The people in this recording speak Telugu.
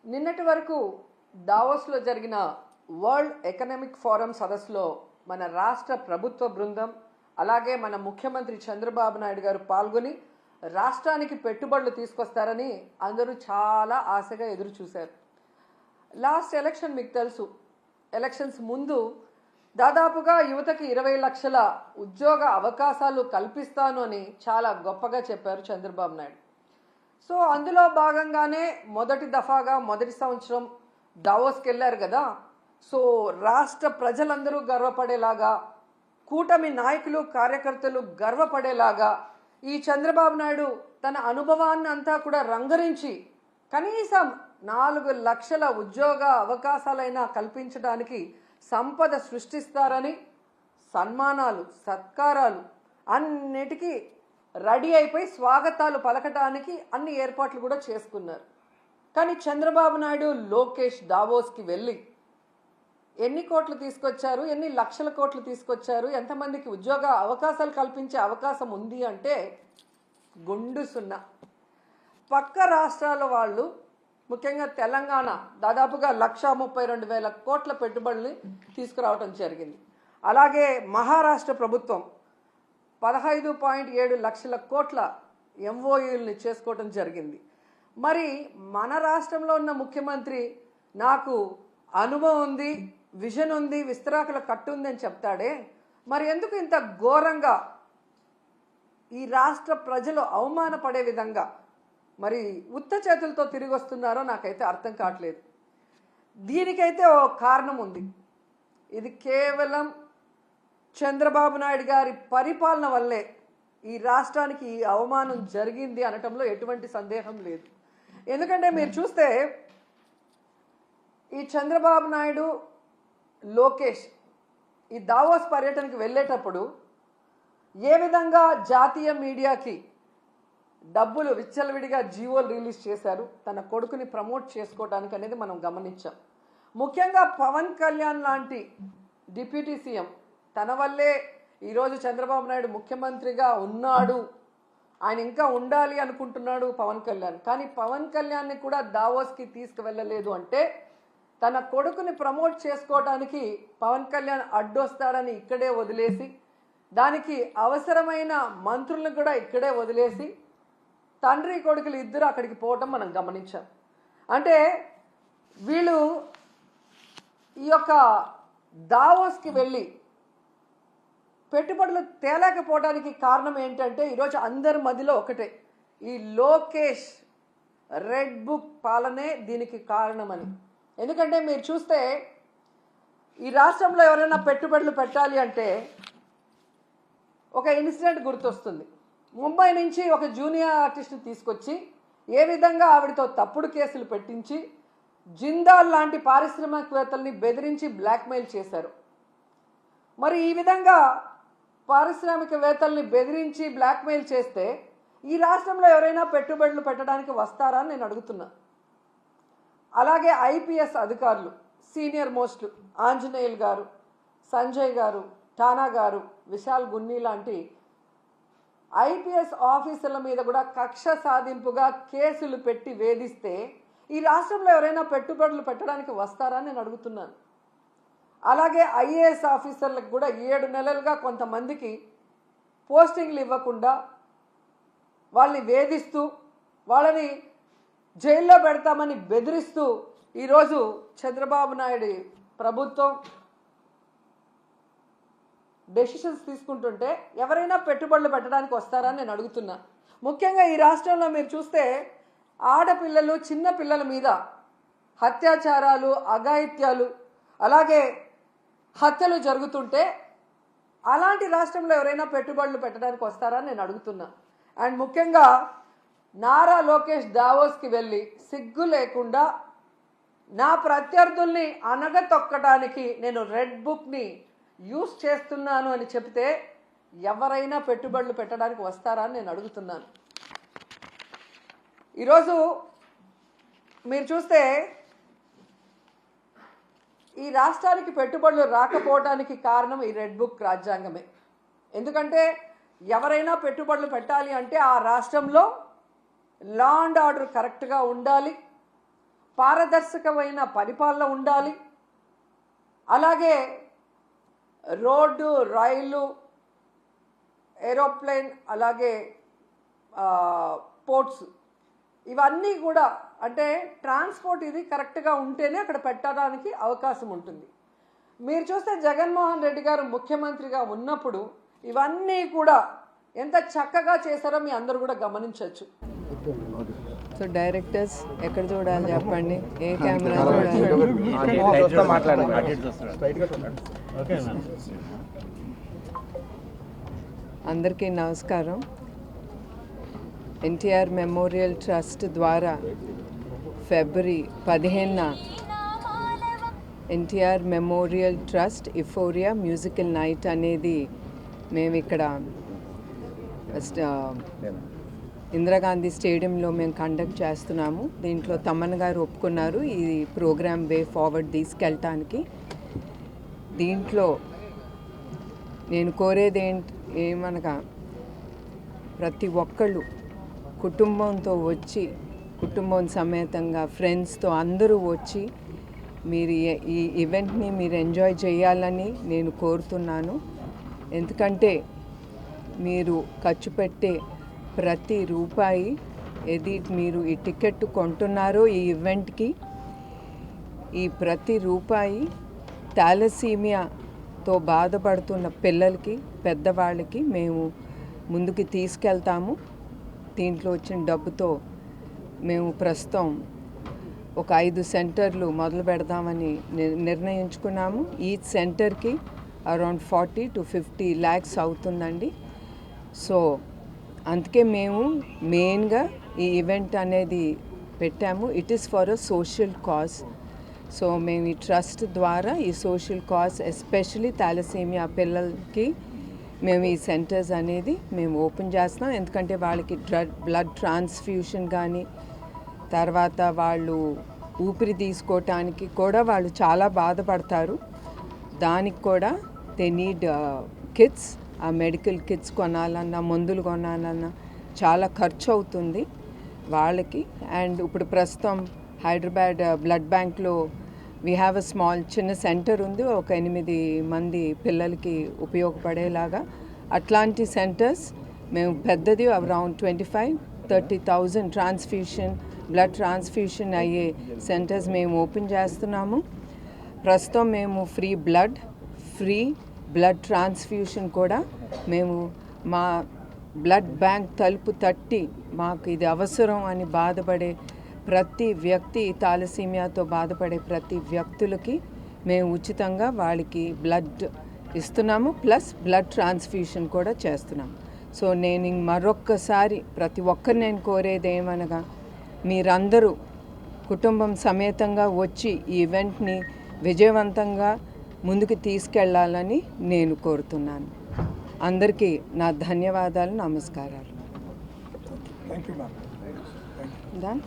నిన్నటి వరకు దావోస్లో జరిగిన వరల్డ్ ఎకనామిక్ ఫోరం సదస్సులో మన రాష్ట్ర ప్రభుత్వ బృందం అలాగే మన ముఖ్యమంత్రి చంద్రబాబు నాయుడు గారు పాల్గొని రాష్ట్రానికి పెట్టుబడులు తీసుకొస్తారని అందరూ చాలా ఆశగా ఎదురు చూశారు. లాస్ట్ ఎలక్షన్ మీకు తెలుసు, ఎలక్షన్స్ ముందు దాదాపుగా యువతకి 20 లక్షల ఉద్యోగ అవకాశాలు కల్పిస్తాను అని చాలా గొప్పగా చెప్పారు చంద్రబాబు నాయుడు. సో అందులో భాగంగానే మొదటి దఫాగా మొదటి సంవత్సరం దావోస్కి వెళ్ళారు కదా. సో రాష్ట్ర ప్రజలందరూ గర్వపడేలాగా, కూటమి నాయకులు కార్యకర్తలు గర్వపడేలాగా ఈ చంద్రబాబు నాయుడు తన అనుభవాన్ని అంతా కూడా రంగరించి కనీసం 4 లక్షల ఉద్యోగ అవకాశాలైనా కల్పించడానికి సంపద సృష్టిస్తారని సన్మానాలు సత్కారాలు అన్నిటికీ రెడీ అయిపోయి స్వాగతాలు పలకటానికి అన్ని ఏర్పాట్లు కూడా చేసుకున్నారు. కానీ చంద్రబాబు నాయుడు లోకేష్ దావోస్కి వెళ్ళి ఎన్ని కోట్లు తీసుకొచ్చారు, ఎన్ని లక్షల కోట్లు తీసుకొచ్చారు, ఎంతమందికి ఉద్యోగ అవకాశాలు కల్పించే అవకాశం ఉంది అంటే గుండు సున్నా. పక్క రాష్ట్రాల వాళ్ళు ముఖ్యంగా తెలంగాణ దాదాపుగా 1,32,000 కోట్ల పెట్టుబడుల్ని తీసుకురావడం జరిగింది. అలాగే మహారాష్ట్ర ప్రభుత్వం 15.7 లక్షల కోట్ల ఎంఓయూల్ని చేసుకోవడం జరిగింది. మరి మన రాష్ట్రంలో ఉన్న ముఖ్యమంత్రి నాకు అనుభవం ఉంది, విజన్ ఉంది, విస్తరాకుల కట్టు ఉంది అని చెప్తాడే, మరి ఎందుకు ఇంత ఘోరంగా ఈ రాష్ట్ర ప్రజలు అవమానపడే విధంగా మరి ఉత్త చేతులతో తిరిగి వస్తున్నారో నాకైతే అర్థం కావట్లేదు. దీనికైతే ఓ కారణం ఉంది. ఇది కేవలం చంద్రబాబు నాయుడు గారి పరిపాలన వల్లే ఈ రాష్ట్రానికి ఈ అవమానం జరిగింది అనటంలో ఎటువంటి సందేహం లేదు. ఎందుకంటే మీరు చూస్తే ఈ చంద్రబాబు నాయుడు లోకేష్ ఈ దావోస్ పర్యటనకు వెళ్ళేటప్పుడు ఏ విధంగా జాతీయ మీడియాకి డబ్బులు విచ్చలవిడిగా జీవోలు రిలీజ్ చేశారు తన కొడుకుని ప్రమోట్ చేసుకోవడానికి అనేది మనం గమనించాం. ముఖ్యంగా పవన్ కళ్యాణ్ లాంటి డిప్యూటీ సీఎం, తన వల్లే ఈరోజు చంద్రబాబు నాయుడు ముఖ్యమంత్రిగా ఉన్నాడు, ఆయన ఇంకా ఉండాలి అనుకుంటున్నాడు పవన్ కళ్యాణ్. కానీ పవన్ కళ్యాణ్ని కూడా దావోస్కి తీసుకువెళ్ళలేదు అంటే తన కొడుకుని ప్రమోట్ చేసుకోవడానికి పవన్ కళ్యాణ్ అడ్డొస్తాడని ఇక్కడే వదిలేసి, దానికి అవసరమైన మంత్రులను కూడా ఇక్కడే వదిలేసి తండ్రి కొడుకులు ఇద్దరు అక్కడికి పోవటం మనం గమనించాం. అంటే వీళ్ళు ఈ యొక్క దావోస్కి వెళ్ళి పెట్టుబడులు తేలేకపోవడానికి కారణం ఏంటంటే ఈరోజు అందరి మధ్యలో ఒకటే, ఈ లోకేష్ రెడ్ బుక్ పాలనే దీనికి కారణమని. ఎందుకంటే మీరు చూస్తే ఈ రాష్ట్రంలో ఎవరైనా పెట్టుబడులు పెట్టాలి అంటే ఒక ఇన్సిడెంట్ గుర్తొస్తుంది. ముంబై నుంచి ఒక జూనియర్ ఆర్టిస్ట్ని తీసుకొచ్చి ఏ విధంగా ఆవిడతో తప్పుడు కేసులు పెట్టించి జిందాల్ లాంటి పారిశ్రామికవేత్తల్ని బెదిరించి బ్లాక్మెయిల్ చేశారు. మరి ఈ విధంగా పారిశ్రామికవేత్తల్ని బెదిరించి బ్లాక్మెయిల్ చేస్తే ఈ రాష్ట్రంలో ఎవరైనా పెట్టుబడులు పెట్టడానికి వస్తారా అని నేను అడుగుతున్నా. అలాగే ఐపీఎస్ అధికారులు సీనియర్ మోస్ట్ ఆంజనేయులు గారు, సంజయ్ గారు, ఠానా గారు, విశాల్ గున్ని లాంటి ఐపీఎస్ ఆఫీసర్ల మీద కూడా కక్ష సాధింపుగా కేసులు పెట్టి వేధిస్తే ఈ రాష్ట్రంలో ఎవరైనా పెట్టుబడులు పెట్టడానికి వస్తారా నేను అడుగుతున్నాను. అలాగే ఐఏఎస్ ఆఫీసర్లకు కూడా 7 నెలలుగా కొంతమందికి పోస్టింగ్లు ఇవ్వకుండా వాళ్ళని వేధిస్తూ వాళ్ళని జైల్లో పెడతామని బెదిరిస్తూ ఈరోజు చంద్రబాబు నాయుడు ప్రభుత్వం డెసిషన్స్ తీసుకుంటుంటే ఎవరైనా పెట్టుబడులు పెట్టడానికి వస్తారని నేను అడుగుతున్నా. ముఖ్యంగా ఈ రాష్ట్రంలో మీరు చూస్తే ఆడపిల్లలు చిన్న పిల్లల మీద అత్యాచారాలు, అఘాయిత్యాలు, అలాగే హత్యలు జరుగుతుంటే అలాంటి రాష్ట్రంలో ఎవరైనా పెట్టుబడులు పెట్టడానికి వస్తారని నేను అడుగుతున్నా. అండ్ ముఖ్యంగా నారా లోకేష్ దావోస్కి వెళ్ళి సిగ్గు లేకుండా నా ప్రత్యర్థుల్ని అనగతొక్కడానికి నేను రెడ్ బుక్ని యూస్ చేస్తున్నాను అని చెప్తే ఎవరైనా పెట్టుబడులు పెట్టడానికి వస్తారా అని నేను అడుగుతున్నాను. ఈరోజు మీరు చూస్తే ఈ రాష్ట్రానికి పెట్టుబడులు రాకపోవడానికి కారణం ఈ రెడ్ బుక్ రాజ్యాంగమే. ఎందుకంటే ఎవరైనా పెట్టుబడులు పెట్టాలి అంటే ఆ రాష్ట్రంలో లా అండ్ ఆర్డర్ కరెక్ట్గా ఉండాలి, పారదర్శకమైన పరిపాలన ఉండాలి. అలాగే రోడ్డు, రైలు, ఏరోప్లేన్, అలాగే పోర్ట్స్, ఇవన్నీ కూడా అంటే ట్రాన్స్పోర్ట్ ఇది కరెక్ట్గా ఉంటేనే అక్కడ పెట్టడానికి అవకాశం ఉంటుంది. మీరు చూస్తే జగన్మోహన్ రెడ్డి గారు ముఖ్యమంత్రిగా ఉన్నప్పుడు ఇవన్నీ కూడా ఎంత చక్కగా చేశారో మీ అందరూ కూడా గమనించవచ్చు. సో డైరెక్టర్స్ ఎక్కడ చూడాలి చెప్పండి, ఏ కెమెరా చూడాలి? అందరికీ నమస్కారం. ఎన్టీఆర్ మెమోరియల్ ట్రస్ట్ ద్వారా ఫిబ్రవరి 15న NTR memorial trust euphoria musical night అనేది మేము ఇక్కడ ఇందిరాగాంధీ స్టేడియంలో మేము కండక్ట్ చేస్తున్నాము. దీంట్లో తమన్ గారు ఒప్పుకున్నారు ఈ ప్రోగ్రామ్ వే ఫార్వర్డ్ తీసుకెళ్ళటానికి. దీంట్లో నేను కోరేది ఏమనగా ప్రతి ఒక్కళ్ళు కుటుంబంతో వచ్చి, కుటుంబం సమేతంగా ఫ్రెండ్స్తో అందరూ వచ్చి మీరు ఈ ఈవెంట్ని మీరు ఎంజాయ్ చేయాలని నేను కోరుతున్నాను. ఎందుకంటే మీరు ఖర్చు పెట్టే ప్రతి రూపాయి ఏది మీరు ఈ టికెట్ కొంటున్నారో ఈ ఈవెంట్కి, ఈ ప్రతి రూపాయి థాలసీమియాతో బాధపడుతున్న పిల్లలకి, పెద్దవాళ్ళకి మేము ముందుకు తీసుకెళ్తాము. దీంట్లో వచ్చిన డబ్బుతో మేము ప్రస్తుతం ఒక 5 సెంటర్లు మొదలు పెడదామని నిర్ణయించుకున్నాము. ఈ సెంటర్కి అరౌండ్ 40 to 50 lakhs అవుతుందండి. సో అందుకే మేము మెయిన్గా ఈ ఈవెంట్ అనేది పెట్టాము. It is for a social cause. So మేము ఈ ట్రస్ట్ ద్వారా ఈ సోషల్ కాజ్ ఎస్పెషలీ థాలసీమియా పిల్లలకి మేము ఈ సెంటర్స్ అనేది మేము ఓపెన్ చేస్తున్నాం. ఎందుకంటే వాళ్ళకి బ్లడ్ ట్రాన్స్ఫ్యూషన్ కానీ, తర్వాత వాళ్ళు ఊపిరి తీసుకోవటానికి కూడా వాళ్ళు చాలా బాధపడతారు. దానికి కూడా దే నీడ్ కిట్స్. ఆ మెడికల్ కిట్స్ కొనాలన్నా, మందులు కొనాలన్నా చాలా ఖర్చు అవుతుంది వాళ్ళకి. అండ్ ఇప్పుడు ప్రస్తుతం హైదరాబాద్ బ్లడ్ బ్యాంక్లో వీ హ్యావ్ అ స్మాల్ చిన్న సెంటర్ ఉంది, ఒక 8 మంది పిల్లలకి ఉపయోగపడేలాగా. అట్లాంటి సెంటర్స్ మేము పెద్దది అరౌండ్ 25-30,000 ట్రాన్స్ఫ్యూషన్, బ్లడ్ ట్రాన్స్ఫ్యూషన్ అయ్యే సెంటర్స్ మేము ఓపెన్ చేస్తున్నాము. ప్రస్తుతం మేము ఫ్రీ బ్లడ్ ట్రాన్స్ఫ్యూషన్ కూడా మేము మా బ్లడ్ బ్యాంక్ తలుపు తట్టి మాకు ఇది అవసరం అని బాధపడే ప్రతి వ్యక్తి, థాలసీమియాతో బాధపడే ప్రతి వ్యక్తులకి మేము ఉచితంగా వాళ్ళకి బ్లడ్ ఇస్తున్నాము, ప్లస్ బ్లడ్ ట్రాన్స్ఫ్యూషన్ కూడా చేస్తున్నాము. సో నేను మరొక్కసారి ప్రతి ఒక్కరు నేను కోరేది ఏమనగా, మీరందరూ కుటుంబం సమేతంగా వచ్చి ఈ ఈవెంట్ని విజయవంతంగా ముందుకు తీసుకెళ్లాలని నేను కోరుతున్నాను. అందరికీ నా ధన్యవాదాలు, నమస్కారాలు.